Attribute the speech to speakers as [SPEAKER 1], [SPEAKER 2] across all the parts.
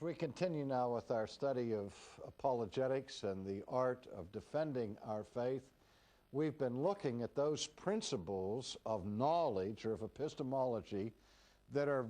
[SPEAKER 1] As we continue now with our study of apologetics and the art of defending our faith, we've been looking at those principles of knowledge or of epistemology that are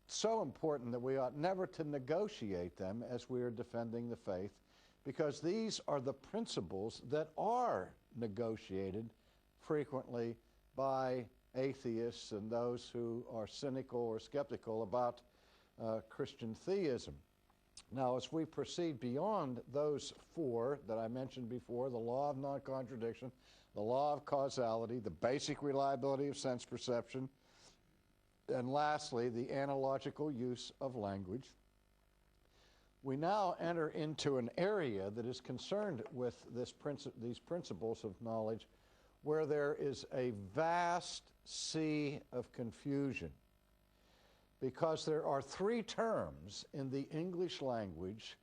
[SPEAKER 1] so important that we ought never to negotiate them as we are defending the faith, because these are the principles that are negotiated frequently by atheists and those who are cynical or skeptical about Christian theism. Now, as we proceed beyond those four that I mentioned before, the law of non-contradiction, the law of causality, the basic reliability of sense perception, and lastly, the analogical use of language, we now enter into an area that is concerned with these principles of knowledge, where there is a vast sea of confusion, because there are three terms in the English language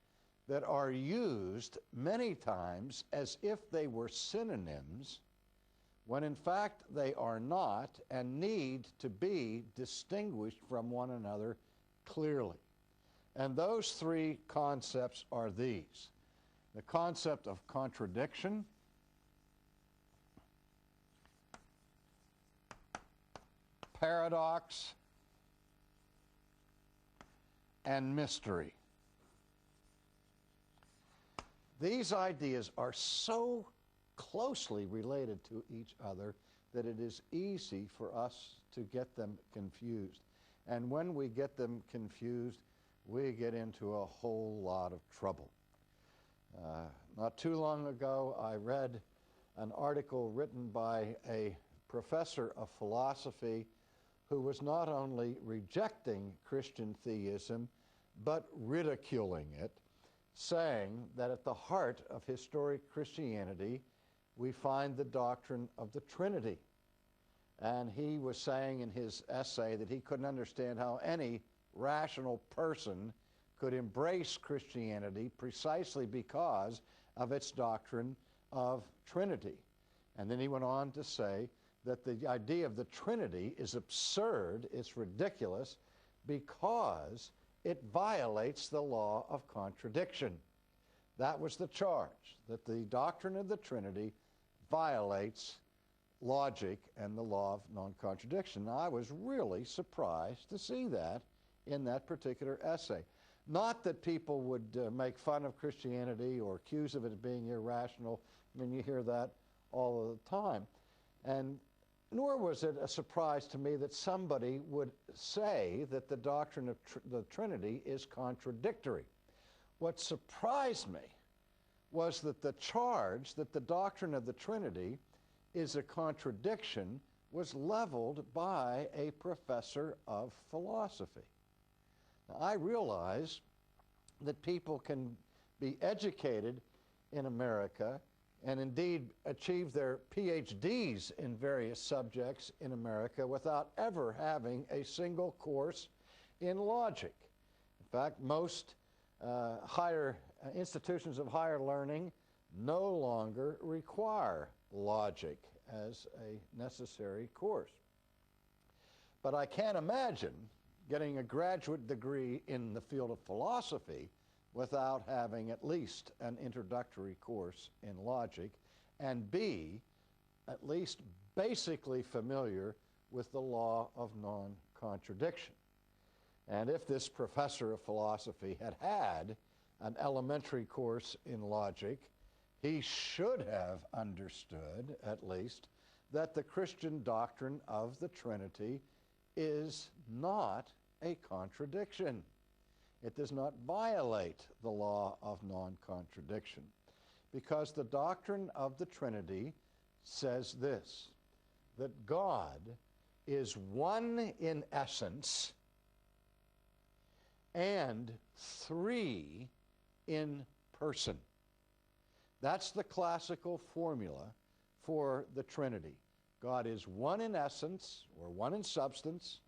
[SPEAKER 1] that are used many times as if they were synonyms, when in fact they are not and need to be distinguished from one another clearly. And those three concepts are these: the concept of contradiction, paradox, and mystery. These ideas are so closely related to each other that it is easy for us to get them confused. And when we get them confused, we get into a whole lot of trouble. Not too long ago, I read an article written by a professor of philosophy who was not only rejecting Christian theism, but ridiculing it, saying that at the heart of historic Christianity, we find the doctrine of the Trinity. And he was saying in his essay that he couldn't understand how any rational person could embrace Christianity precisely because of its doctrine of Trinity. And then he went on to say that the idea of the Trinity is absurd, it's ridiculous, because it violates the law of contradiction. That was the charge, that the doctrine of the Trinity violates logic and the law of non-contradiction. Now, I was really surprised to see that in that particular essay. Not that people would make fun of Christianity or accuse of it of being irrational. I mean, you hear that all of the time. And nor was it a surprise to me that somebody would say that the doctrine of the Trinity is contradictory. What surprised me was that the charge that the doctrine of the Trinity is a contradiction was leveled by a professor of philosophy. Now, I realize that people can be educated in America and indeed achieve their PhDs in various subjects in America without ever having a single course in logic. In fact, most institutions of higher learning no longer require logic as a necessary course. But I can't imagine getting a graduate degree in the field of philosophy without having at least an introductory course in logic, and be at least basically familiar with the law of non-contradiction. And if this professor of philosophy had had an elementary course in logic, he should have understood, at least, that the Christian doctrine of the Trinity is not a contradiction. It does not violate the law of non-contradiction, because the doctrine of the Trinity says this, that God is one in essence and three in person. That's the classical formula for the Trinity. God is one in essence, or one in substance,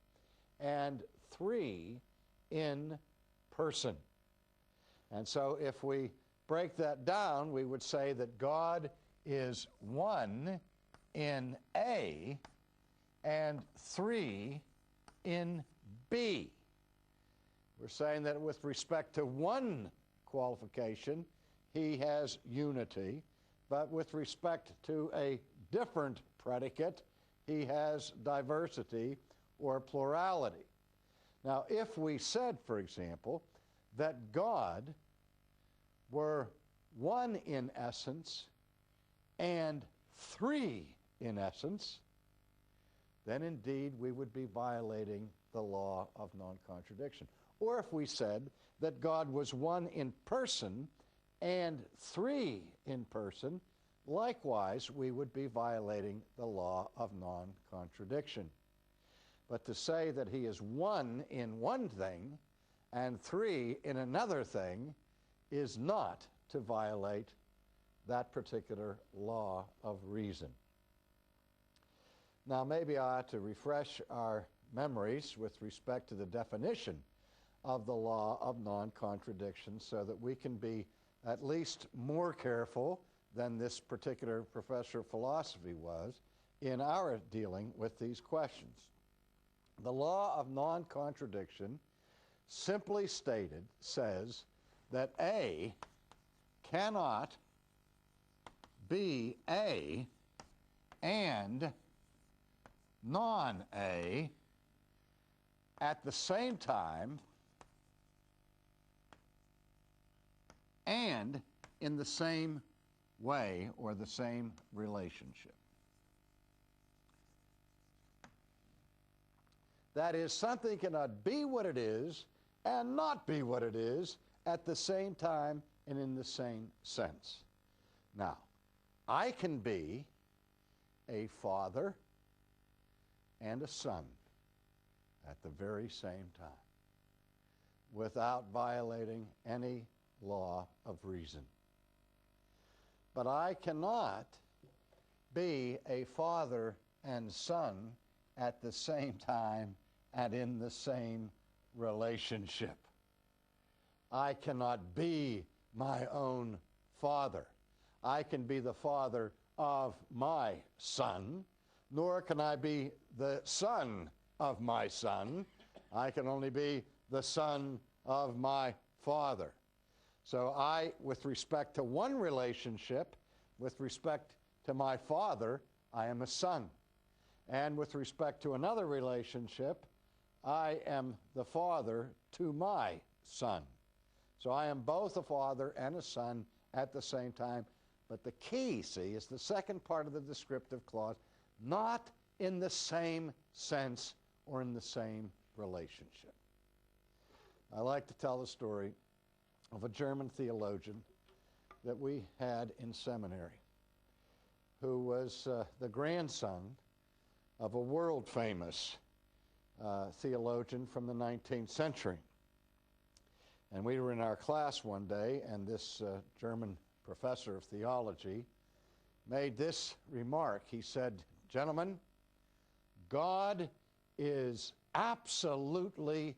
[SPEAKER 1] and three in person. And so if we break that down, we would say that God is one in A and three in B. We're saying that with respect to one qualification, he has unity, but with respect to a different predicate, he has diversity or plurality. Now, if we said, for example, that God were one in essence and three in essence, then indeed we would be violating the law of non-contradiction. Or if we said that God was one in person and three in person, likewise we would be violating the law of non-contradiction. But to say that he is one in one thing and three in another thing is not to violate that particular law of reason. Now, maybe I ought to refresh our memories with respect to the definition of the law of non-contradiction so that we can be at least more careful than this particular professor of philosophy was in our dealing with these questions. The law of non-contradiction, simply stated, says that A cannot be A and non-A at the same time and in the same way or the same relationship. That is, something cannot be what it is and not be what it is at the same time and in the same sense. Now, I can be a father and a son at the very same time without violating any law of reason. But I cannot be a father and son at the same time and in the same relationship. I cannot be my own father. I can be the father of my son, nor can I be the son of my son. I can only be the son of my father. So I, with respect to one relationship, with respect to my father, I am a son. And with respect to another relationship, I am the father to my son. So I am both a father and a son at the same time. But the key, see, is the second part of the descriptive clause, not in the same sense or in the same relationship. I like to tell the story of a German theologian that we had in seminary who was the grandson of a world-famous theologian from the 19th century. And we were in our class one day, and this German professor of theology made this remark. He said, "Gentlemen, God is absolutely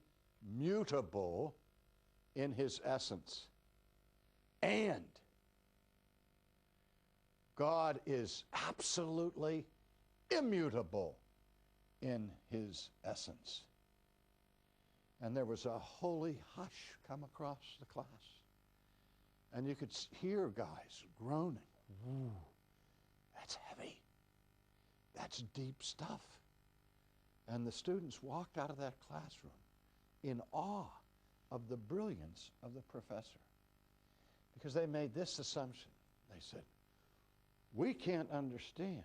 [SPEAKER 1] mutable in his essence, and God is absolutely immutable in his essence." And there was a holy hush come across the class. And you could hear guys groaning. Ooh, that's heavy. That's deep stuff. And the students walked out of that classroom in awe of the brilliance of the professor, because they made this assumption. They said, we can't understand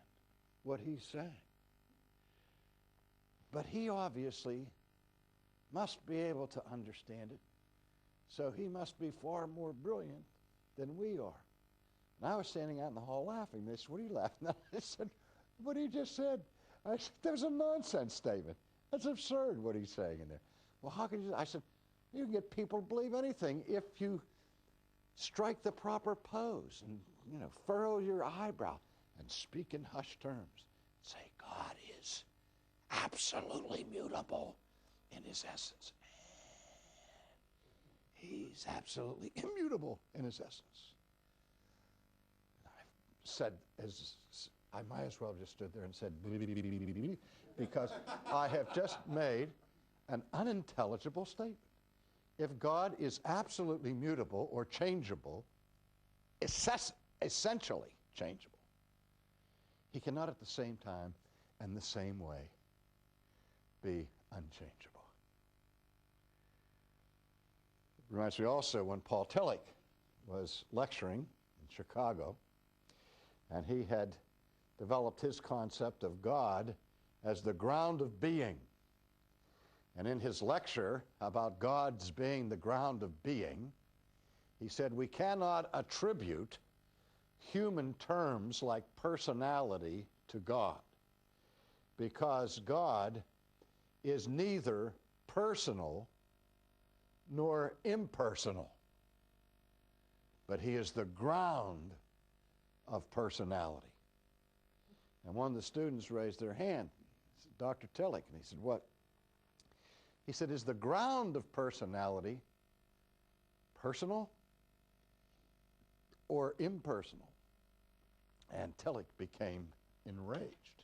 [SPEAKER 1] what he's saying, but he obviously must be able to understand it, so he must be far more brilliant than we are. And I was standing out in the hall laughing. They said, "What are you laughing at?" I said, "What he just said." I said, "That was a nonsense statement. That's absurd what he's saying in there." "Well, how can you?" I said, "You can get people to believe anything if you strike the proper pose and, furrow your eyebrow and speak in hushed terms. Say, God is absolutely mutable in his essence. He's absolutely immutable in his essence." And I said, I might as well have just stood there and said, because I have just made an unintelligible statement. if God is absolutely mutable or changeable, essentially changeable, he cannot at the same time and the same way be unchangeable. It reminds me also when Paul Tillich was lecturing in Chicago, and he had developed his concept of God as the ground of being. And in his lecture about God's being the ground of being, he said we cannot attribute human terms like personality to God, because God is neither personal nor impersonal, but he is the ground of personality. And one of the students raised their hand, Dr. Tillich, and he said, what? He said, is the ground of personality personal or impersonal? And Tillich became enraged.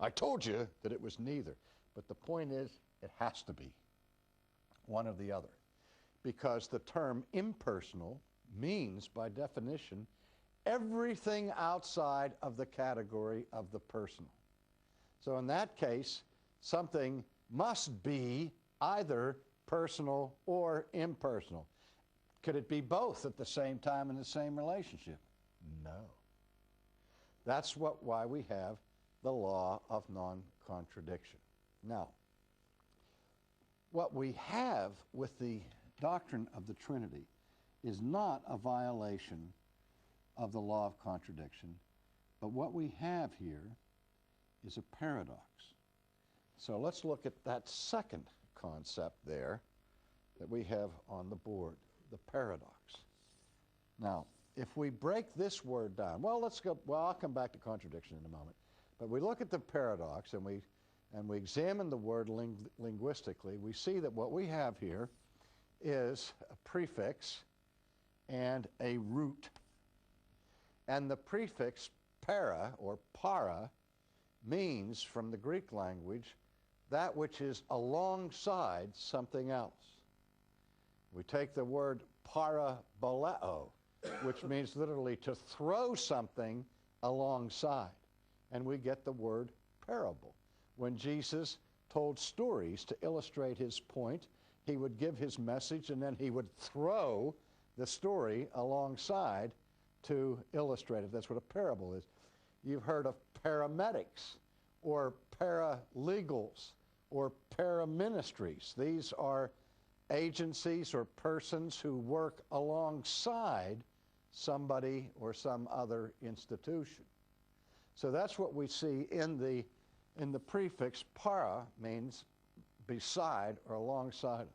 [SPEAKER 1] I told you that it was neither. But the point is, it has to be one or the other. Because the term impersonal means, by definition, everything outside of the category of the personal. So in that case, something must be either personal or impersonal. Could it be both at the same time in the same relationship? No. That's why we have the law of non-contradiction. Now, what we have with the doctrine of the Trinity is not a violation of the law of contradiction, but what we have here is a paradox. So let's look at that second concept there that we have on the board, the paradox. Now, if we break this word down, I'll come back to contradiction in a moment, but we look at the paradox and we examine the word linguistically, we see that what we have here is a prefix and a root. And the prefix para or para means, from the Greek language, that which is alongside something else. We take the word paraboleo, which means literally to throw something alongside, and we get the word parable. When Jesus told stories to illustrate his point, he would give his message and then he would throw the story alongside to illustrate it. That's what a parable is. You've heard of paramedics or paralegals or paraministries. These are agencies or persons who work alongside somebody or some other institution. So that's what we see in the prefix para, means beside or alongside of.